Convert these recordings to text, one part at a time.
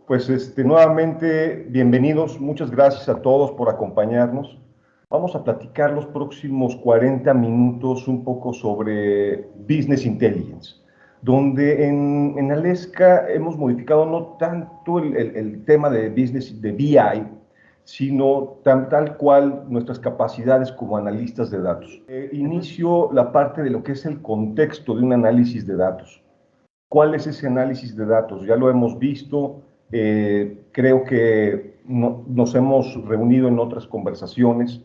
Pues nuevamente, bienvenidos. Muchas gracias a todos por acompañarnos. Vamos a platicar los próximos 40 minutos un poco sobre Business Intelligence, donde en Alesca hemos modificado no tanto el tema de Business, de BI, sino tal cual nuestras capacidades como analistas de datos. Inicio la parte de lo que es el contexto de un análisis de datos. ¿Cuál es ese análisis de datos? Ya lo hemos visto, creo que nos hemos reunido en otras conversaciones.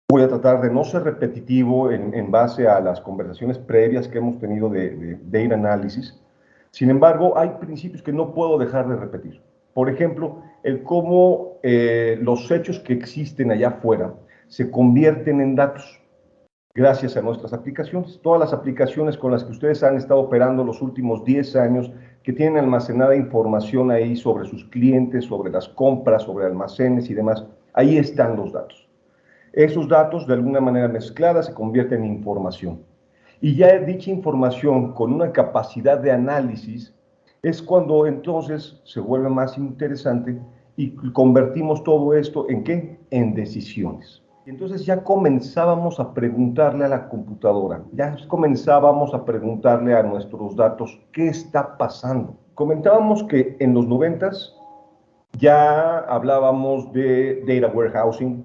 Voy a tratar de no ser repetitivo en base a las conversaciones previas que hemos tenido de data análisis. Sin embargo, hay principios que no puedo dejar de repetir. Por ejemplo, el cómo los hechos que existen allá afuera se convierten en datos gracias a nuestras aplicaciones. Todas las aplicaciones con las que ustedes han estado operando los últimos 10 años, que tienen almacenada información ahí sobre sus clientes, sobre las compras, sobre almacenes y demás, ahí están los datos. Esos datos, de alguna manera mezclada, se convierten en información. Y ya dicha información, con una capacidad de análisis, es cuando entonces se vuelve más interesante y convertimos todo esto ¿en qué? En decisiones. Y entonces ya comenzábamos a preguntarle a la computadora, ya comenzábamos a preguntarle a nuestros datos, ¿qué está pasando? Comentábamos que en los 90s ya hablábamos de data warehousing,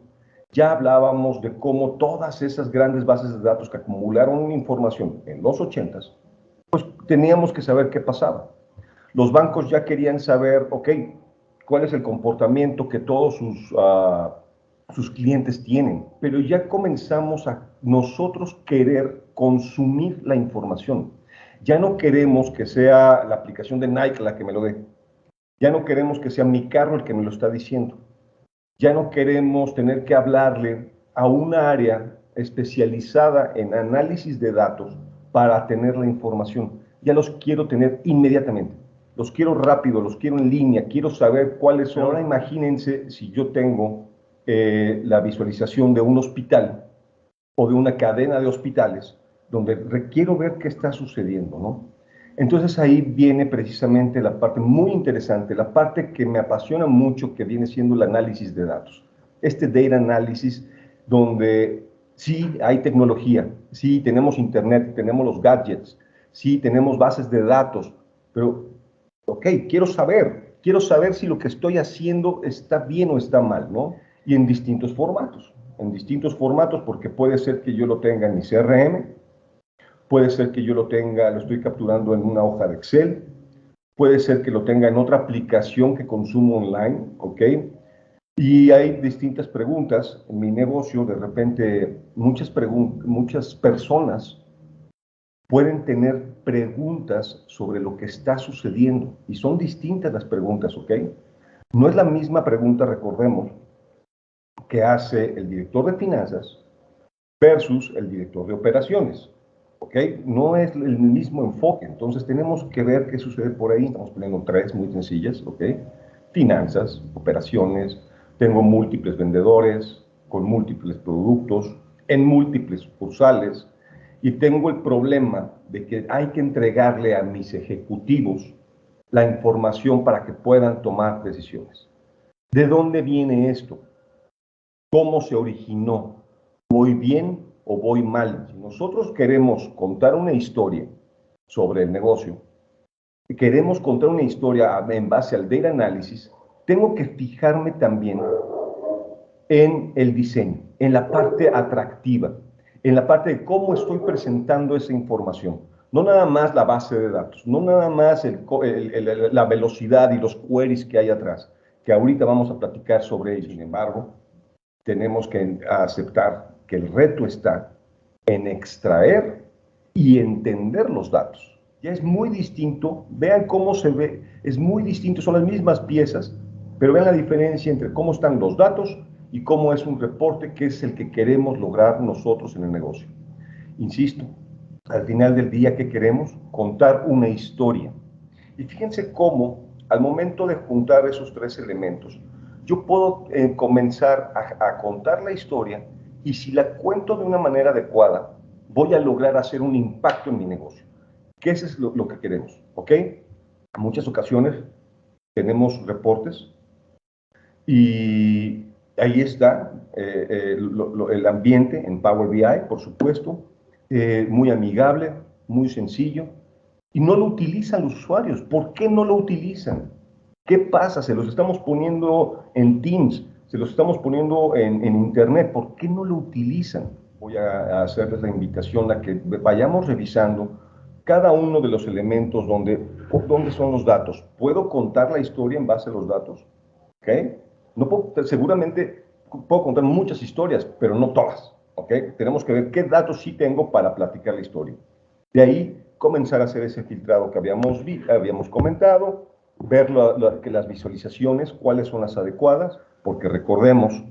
ya hablábamos de cómo todas esas grandes bases de datos que acumularon información en los 80s, pues teníamos que saber qué pasaba. Los bancos ya querían saber, ok, cuál es el comportamiento que todos sus clientes tienen, pero ya comenzamos a nosotros querer consumir la información. Ya no queremos que sea la aplicación de Nike la que me lo dé. Ya no queremos que sea mi carro el que me lo está diciendo. Ya no queremos tener que hablarle a una área especializada en análisis de datos para tener la información. Ya los quiero tener inmediatamente. Los quiero rápido, los quiero en línea, quiero saber cuáles son. Ahora imagínense si yo tengo la visualización de un hospital o de una cadena de hospitales donde requiero ver qué está sucediendo, ¿no? Entonces ahí viene precisamente la parte muy interesante, la parte que me apasiona mucho, que viene siendo el análisis de datos. Este data análisis donde sí hay tecnología, sí tenemos internet, tenemos los gadgets, sí tenemos bases de datos, pero ok, quiero saber si lo que estoy haciendo está bien o está mal, ¿no? Y en distintos formatos, porque puede ser que yo lo tenga en mi CRM, puede ser que yo lo tenga, lo estoy capturando en una hoja de Excel, puede ser que lo tenga en otra aplicación que consumo online, ¿ok? Y hay distintas preguntas. En mi negocio, de repente, muchas personas pueden tener preguntas sobre lo que está sucediendo y son distintas las preguntas, ¿ok? No es la misma pregunta, recordemos, que hace el director de finanzas versus el director de operaciones, ¿ok? No es el mismo enfoque, entonces tenemos que ver qué sucede por ahí. Estamos poniendo tres muy sencillas, ¿ok? Finanzas, operaciones, tengo múltiples vendedores con múltiples productos en múltiples sucursales y tengo el problema de que hay que entregarle a mis ejecutivos la información para que puedan tomar decisiones. ¿De dónde viene esto? ¿Cómo se originó? ¿Voy bien o voy mal? Si nosotros queremos contar una historia sobre el negocio, queremos contar una historia en base al data análisis, tengo que fijarme también en el diseño, en la parte atractiva, en la parte de cómo estoy presentando esa información. No nada más la base de datos, no nada más la velocidad y los queries que hay atrás, que ahorita vamos a platicar sobre ello. Sin embargo, tenemos que aceptar que el reto está en extraer y entender los datos. Ya es muy distinto, vean cómo se ve, es muy distinto, son las mismas piezas, pero vean la diferencia entre cómo están los datos y cómo es un reporte que es el que queremos lograr nosotros en el negocio. Insisto, al final del día, ¿qué queremos? Contar una historia. Y fíjense cómo, al momento de juntar esos tres elementos, yo puedo comenzar a contar la historia y si la cuento de una manera adecuada, voy a lograr hacer un impacto en mi negocio. Que eso es lo que queremos, ¿ok? En muchas ocasiones tenemos reportes y ahí está el ambiente en Power BI, por supuesto, muy amigable, muy sencillo, y no lo utilizan los usuarios. ¿Por qué no lo utilizan? ¿Qué pasa? Se los estamos poniendo en Teams, se los estamos poniendo en Internet. ¿Por qué no lo utilizan? Voy a hacerles la invitación a que vayamos revisando cada uno de los elementos donde son los datos. ¿Puedo contar la historia en base a los datos? ¿Ok? No puedo, seguramente puedo contar muchas historias, pero no todas. ¿Ok? Tenemos que ver qué datos sí tengo para platicar la historia. De ahí comenzar a hacer ese filtrado que habíamos comentado, ver que las visualizaciones, cuáles son las adecuadas, porque recordemos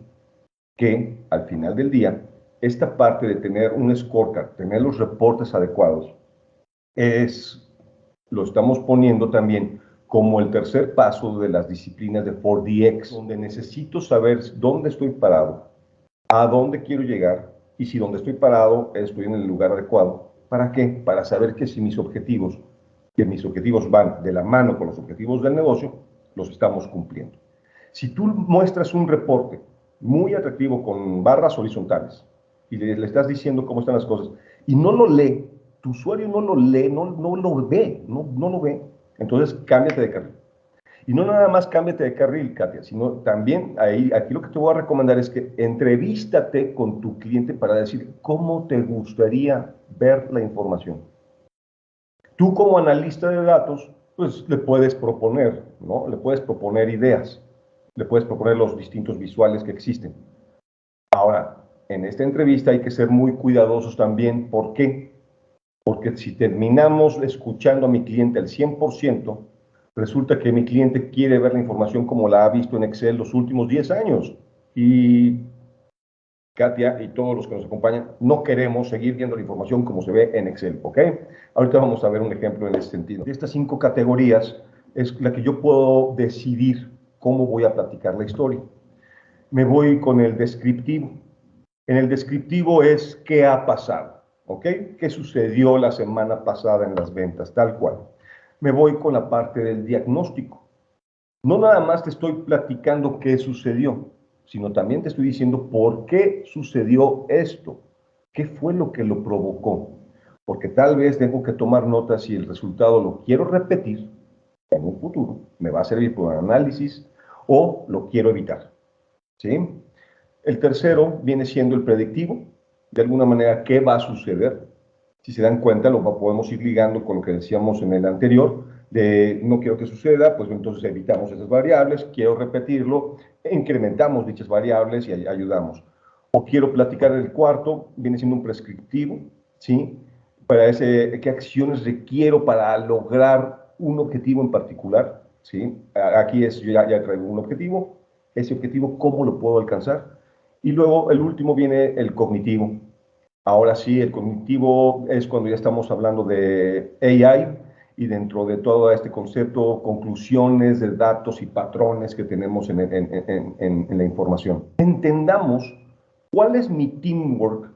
que al final del día, esta parte de tener un scorecard, tener los reportes adecuados, lo estamos poniendo también como el tercer paso de las disciplinas de 4DX, donde necesito saber dónde estoy parado, a dónde quiero llegar y si donde estoy parado estoy en el lugar adecuado. ¿Para qué? Para saber que si que mis objetivos van de la mano con los objetivos del negocio, los estamos cumpliendo. Si tú muestras un reporte muy atractivo con barras horizontales y le estás diciendo cómo están las cosas y no lo lee, tu usuario no lo lee, no lo ve, no lo ve, entonces cámbiate de carril. Y no nada más cámbiate de carril, Katia, sino también aquí lo que te voy a recomendar es que entrevístate con tu cliente para decir cómo te gustaría ver la información. Tú como analista de datos, pues le puedes proponer, ¿no? Le puedes proponer ideas, le puedes proponer los distintos visuales que existen. Ahora, en esta entrevista hay que ser muy cuidadosos también. ¿Por qué? Porque si terminamos escuchando a mi cliente al 100%, resulta que mi cliente quiere ver la información como la ha visto en Excel los últimos 10 años. Y Katia y todos los que nos acompañan, no queremos seguir viendo la información como se ve en Excel, ¿ok? Ahorita vamos a ver un ejemplo en ese sentido. De estas 5 categorías es la que yo puedo decidir cómo voy a platicar la historia. Me voy con el descriptivo. En el descriptivo es qué ha pasado, ¿ok? ¿Qué sucedió la semana pasada en las ventas? Tal cual. Me voy con la parte del diagnóstico. No nada más te estoy platicando qué sucedió, sino también te estoy diciendo por qué sucedió esto, qué fue lo que lo provocó. Porque tal vez tengo que tomar notas si el resultado lo quiero repetir en un futuro, me va a servir para un análisis o lo quiero evitar. ¿Sí? El tercero viene siendo el predictivo, de alguna manera, ¿qué va a suceder? Si se dan cuenta, lo podemos ir ligando con lo que decíamos en el anterior, de no quiero que suceda, pues entonces evitamos esas variables, quiero repetirlo, incrementamos dichas variables y ayudamos. O quiero platicar el cuarto, viene siendo un prescriptivo, ¿sí? Para qué acciones requiero para lograr un objetivo en particular, ¿sí? Aquí yo ya traigo un objetivo, ese objetivo, ¿cómo lo puedo alcanzar? Y luego el último viene el cognitivo. Ahora sí, el cognitivo es cuando ya estamos hablando de AI y dentro de todo este concepto, conclusiones de datos y patrones que tenemos en la información. Entendamos cuál es mi teamwork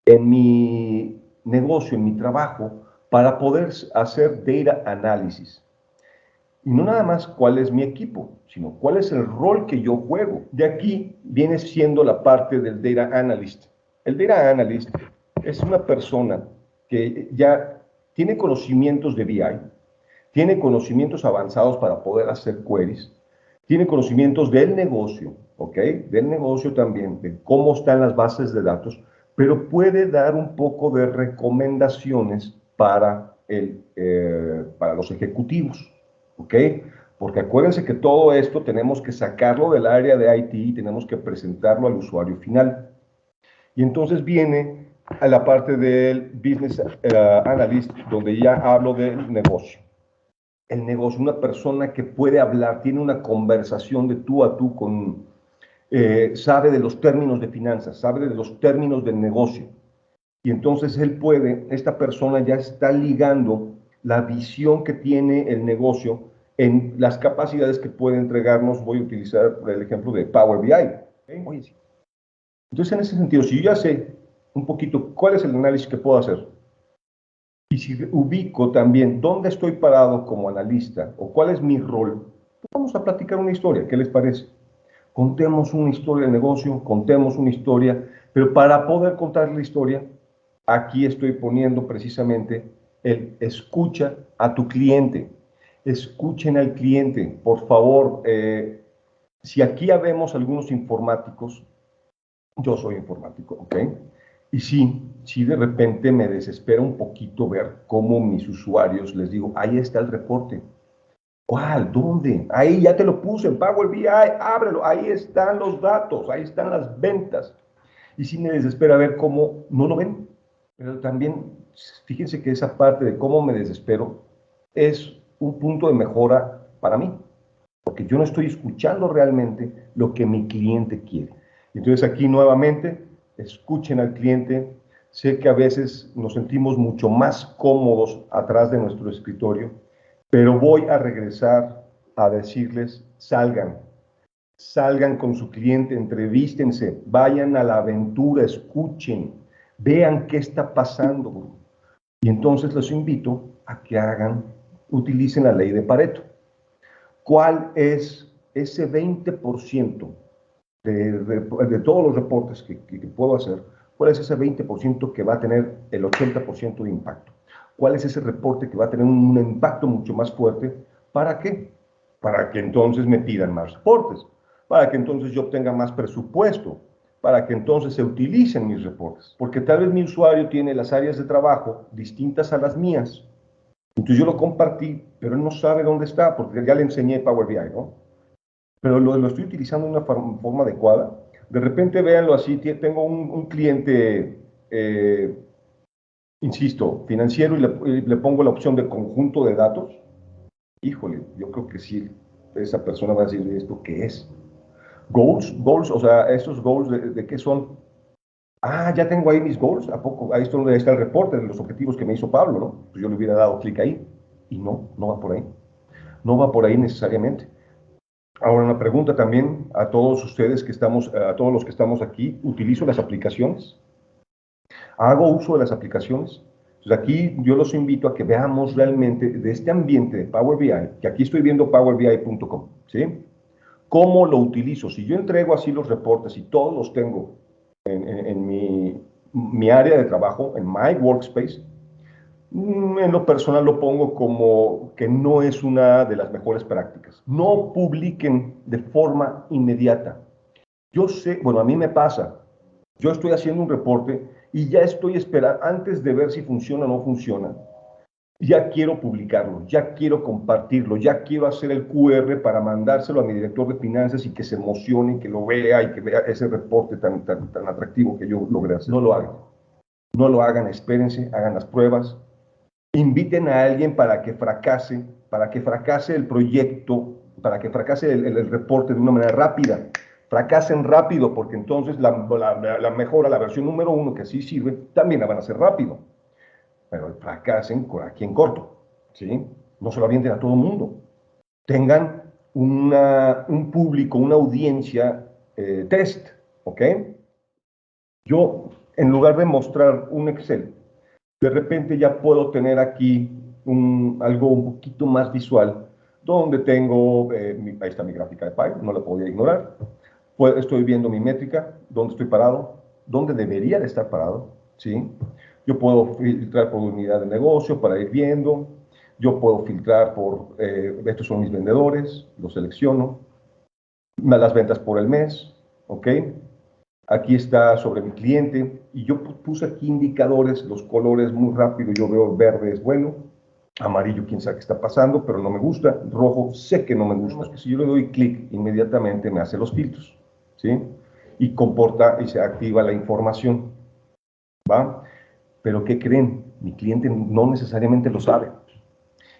en mi negocio, en mi trabajo, para poder hacer data análisis. Y no nada más cuál es mi equipo, sino cuál es el rol que yo juego. De aquí viene siendo la parte del data analyst. El data analyst es una persona que ya tiene conocimientos de BI, tiene conocimientos avanzados para poder hacer queries, tiene conocimientos del negocio, ¿ok? Del negocio también, de cómo están las bases de datos, pero puede dar un poco de recomendaciones para los ejecutivos, ¿ok? Porque acuérdense que todo esto tenemos que sacarlo del área de IT y tenemos que presentarlo al usuario final. Y entonces viene a la parte del Business Analyst, donde ya hablo del negocio. El negocio, una persona que puede hablar, tiene una conversación de tú a tú sabe de los términos de finanzas, sabe de los términos del negocio. Y entonces esta persona ya está ligando la visión que tiene el negocio en las capacidades que puede entregarnos. Voy a utilizar el ejemplo de Power BI. ¿Okay? Oye, sí. Entonces, en ese sentido, si yo ya sé un poquito cuál es el análisis que puedo hacer, y si ubico también dónde estoy parado como analista o cuál es mi rol, Vamos a platicar una historia, ¿qué les parece? Contemos una historia de negocio, contemos una historia, pero para poder contar la historia, aquí estoy poniendo precisamente el escucha a tu cliente. Escuchen al cliente, por favor. Si aquí habemos algunos informáticos, yo soy informático, ¿ok? Y sí, de repente me desespera un poquito ver cómo mis usuarios les digo, ahí está el reporte. ¿Cuál? ¿Dónde? Ahí ya te lo puse en Power BI, ábrelo, ahí están los datos, ahí están las ventas. Y sí me desespera ver cómo no lo ven. Pero también, fíjense que esa parte de cómo me desespero es un punto de mejora para mí, porque yo no estoy escuchando realmente lo que mi cliente quiere. Entonces aquí nuevamente, escuchen al cliente. Sé que a veces nos sentimos mucho más cómodos atrás de nuestro escritorio, pero voy a regresar a decirles, salgan con su cliente, entrevístense, vayan a la aventura, escuchen, vean qué está pasando. Y entonces los invito a que utilicen la ley de Pareto. ¿Cuál es ese 20% de todos los reportes que puedo hacer? ¿Cuál es ese 20% que va a tener el 80% de impacto? ¿Cuál es ese reporte que va a tener un impacto mucho más fuerte? ¿Para qué? Para que entonces me pidan más reportes, para que entonces yo obtenga más presupuesto, para que entonces se utilicen mis reportes. Porque tal vez mi usuario tiene las áreas de trabajo distintas a las mías. Entonces yo lo compartí, pero él no sabe dónde está, porque ya le enseñé Power BI, ¿no? Pero lo estoy utilizando de una forma adecuada. De repente, véanlo así, tengo un cliente, insisto, financiero y le pongo la opción de conjunto de datos. Híjole, yo creo que sí, esa persona va a decir, ¿esto qué es? Goals, o sea, esos goals, ¿de qué son? Ah, ya tengo ahí mis goals, ¿a poco? Ahí está el reporte de los objetivos que me hizo Pablo, ¿no? Pues yo le hubiera dado clic ahí. Y no va por ahí. No va por ahí necesariamente. Ahora una pregunta también a todos ustedes que estamos, a todos los que estamos aquí, ¿utilizo las aplicaciones? ¿Hago uso de las aplicaciones? Entonces aquí yo los invito a que veamos realmente de este ambiente de Power BI, que aquí estoy viendo powerbi.com, ¿sí? ¿Cómo lo utilizo? Si yo entrego así los reportes y todos los tengo en mi área de trabajo, en my workspace, en lo personal lo pongo como que no es una de las mejores prácticas. No publiquen de forma inmediata. Yo sé, bueno, a mí me pasa, yo estoy haciendo un reporte y ya estoy esperando, antes de ver si funciona o no funciona, ya quiero publicarlo, ya quiero compartirlo, ya quiero hacer el QR para mandárselo a mi director de finanzas y que se emocione, que lo vea y que vea ese reporte tan atractivo que yo logré hacer. No lo hagan. No lo hagan, espérense, hagan las pruebas, inviten a alguien para que fracase el proyecto, para que fracase el reporte de una manera rápida. Fracasen rápido, porque entonces la mejora, la versión número 1, que sí sirve, también la van a hacer rápido. Pero fracasen aquí en corto, ¿sí? No se lo avienten a todo el mundo. Tengan un público, una audiencia test, ¿ok? Yo, en lugar de mostrar un Excel, de repente ya puedo tener aquí algo un poquito más visual, donde tengo, ahí está mi gráfica de PI, no la podía ignorar. Pues estoy viendo mi métrica, dónde estoy parado, dónde debería de estar parado, ¿sí? Yo puedo filtrar por unidad de negocio para ir viendo, yo puedo filtrar por, estos son mis vendedores, los selecciono, las ventas por el mes, ¿ok? Aquí está sobre mi cliente y yo puse aquí indicadores, los colores muy rápido, yo veo verde es bueno, amarillo quién sabe qué está pasando, pero no me gusta, rojo sé que no me gusta, es que si yo le doy clic inmediatamente me hace los filtros, ¿sí? Y comporta y se activa la información, ¿va? Pero ¿qué creen? Mi cliente no necesariamente lo sabe.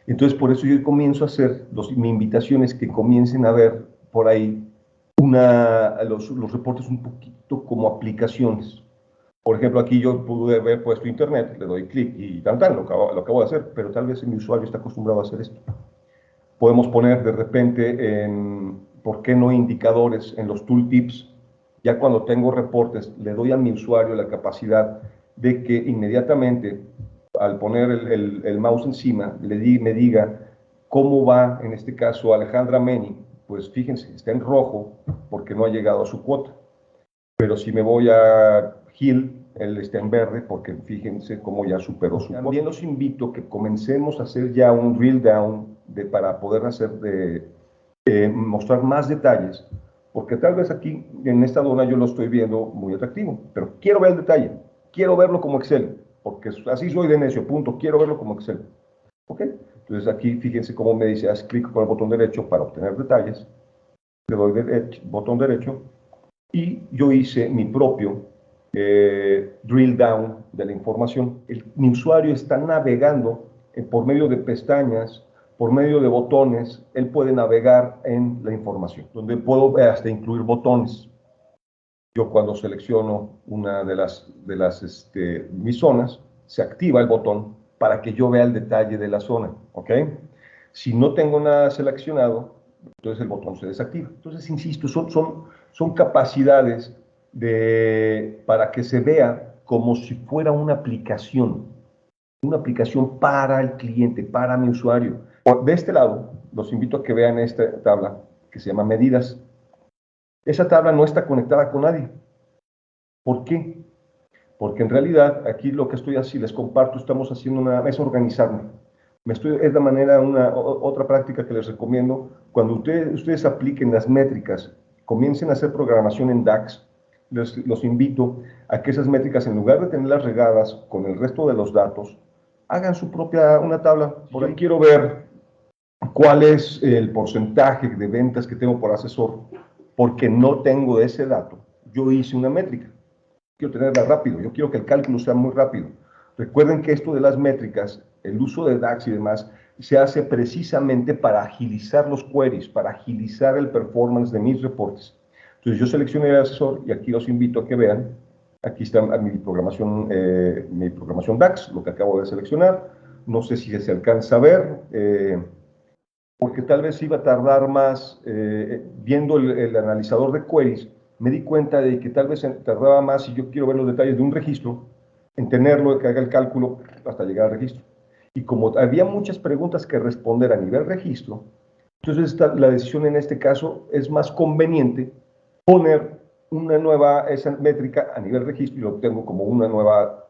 Entonces por eso yo comienzo a hacer, mi invitación es que comiencen a ver por ahí los reportes un poquito como aplicaciones. Por ejemplo, aquí yo pude haber puesto internet, le doy clic y lo acabo de hacer, pero tal vez mi usuario está acostumbrado a hacer esto. Podemos poner de repente ¿por qué no indicadores en los tooltips? Ya cuando tengo reportes, le doy a mi usuario la capacidad de que inmediatamente, al poner el mouse encima, me diga ¿Cómo va, en este caso, Alejandra Meni? Pues fíjense, está en rojo porque no ha llegado a su cuota. Pero si me voy a Gil, él está en verde porque fíjense cómo ya superó su cuota. También los invito a que comencemos a hacer ya un drill down para poder mostrar más detalles, porque tal vez aquí en esta dona yo lo estoy viendo muy atractivo, pero quiero ver el detalle, quiero verlo como Excel, porque así soy de necio, punto, quiero verlo como Excel. ¿Ok? Entonces aquí fíjense cómo me dice, haz clic con el botón derecho para obtener detalles, le doy botón derecho y yo hice mi propio drill down de la información. Mi usuario está navegando por medio de pestañas, por medio de botones, él puede navegar en la información, donde puedo hasta incluir botones. Yo cuando selecciono una de mis zonas, se activa el botón para que yo vea el detalle de la zona, ¿ok? Si no tengo nada seleccionado, entonces el botón se desactiva. Entonces, insisto, son capacidades para que se vea como si fuera una aplicación para el cliente, para mi usuario. De este lado, los invito a que vean esta tabla que se llama medidas. Esa tabla no está conectada con nadie. ¿Por qué? Porque en realidad aquí lo que estoy haciendo, les comparto, estamos haciendo es organizarme. Es de manera otra práctica que les recomiendo. Cuando ustedes apliquen las métricas, comiencen a hacer programación en DAX, los invito a que esas métricas, en lugar de tenerlas regadas con el resto de los datos, hagan una tabla. Por ahí quiero ver cuál es el porcentaje de ventas que tengo por asesor, porque no tengo ese dato. Yo hice una métrica. Quiero tenerla rápido, yo quiero que el cálculo sea muy rápido. Recuerden que esto de las métricas, el uso de DAX y demás, se hace precisamente para agilizar los queries, para agilizar el performance de mis reportes. Entonces yo seleccioné el asesor y aquí los invito a que vean, aquí está mi programación DAX, lo que acabo de seleccionar. No sé si se alcanza a ver, porque tal vez iba a tardar más viendo el analizador de queries. Me di cuenta de que tal vez tardaba más si yo quiero ver los detalles de un registro, en tenerlo, que haga el cálculo hasta llegar al registro. Y como había muchas preguntas que responder a nivel registro, entonces la decisión en este caso es más conveniente poner esa métrica a nivel registro y lo obtengo como una nueva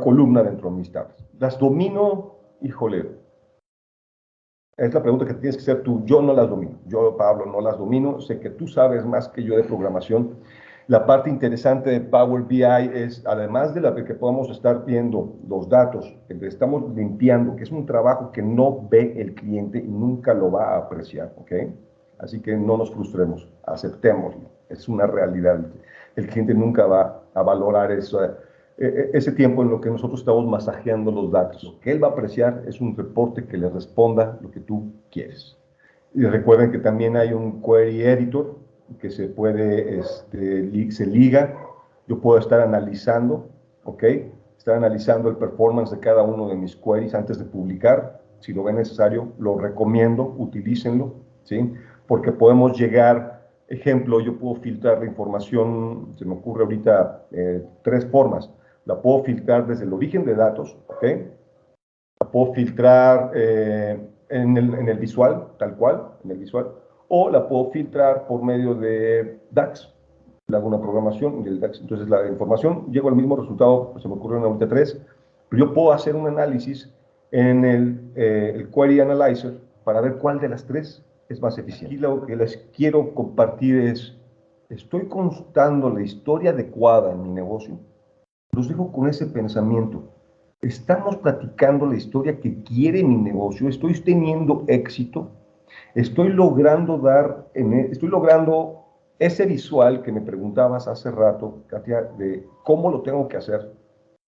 columna dentro de mis tablas. Las domino, híjole, es la pregunta que tienes que hacer tú. Yo no las domino. Yo, Pablo, no las domino. Sé que tú sabes más que yo de programación. La parte interesante de Power BI es, además de la que podamos estar viendo los datos, que estamos limpiando, que es un trabajo que no ve el cliente y nunca lo va a apreciar, ¿ok? Así que no nos frustremos, aceptémoslo. Es una realidad. El cliente nunca va a valorar eso, ese tiempo en lo que nosotros estamos masajeando los datos. Lo que él va a apreciar es un reporte que le responda lo que tú quieres. Y recuerden que también hay un query editor que se liga. Yo puedo estar analizando, ¿ok? Estar analizando el performance de cada uno de mis queries antes de publicar. Si lo ven necesario, lo recomiendo, utilícenlo, ¿sí? Porque podemos llegar, ejemplo, yo puedo filtrar la información, se me ocurre ahorita 3 formas. La puedo filtrar desde el origen de datos, ¿ok? La puedo filtrar en el visual, tal cual, en el visual, o la puedo filtrar por medio de DAX. Le hago una programación del DAX. Entonces la información, llego al mismo resultado, se me ocurrieron ahorita 3, pero yo puedo hacer un análisis en el Query Analyzer para ver cuál de las 3 es más eficiente. Aquí lo que les quiero compartir es, ¿estoy contando la historia adecuada en mi negocio? Los dejo con ese pensamiento. ¿Estamos platicando la historia que quiere mi negocio? ¿Estoy teniendo éxito? ¿Estoy logrando ese visual que me preguntabas hace rato, Katia, de cómo lo tengo que hacer?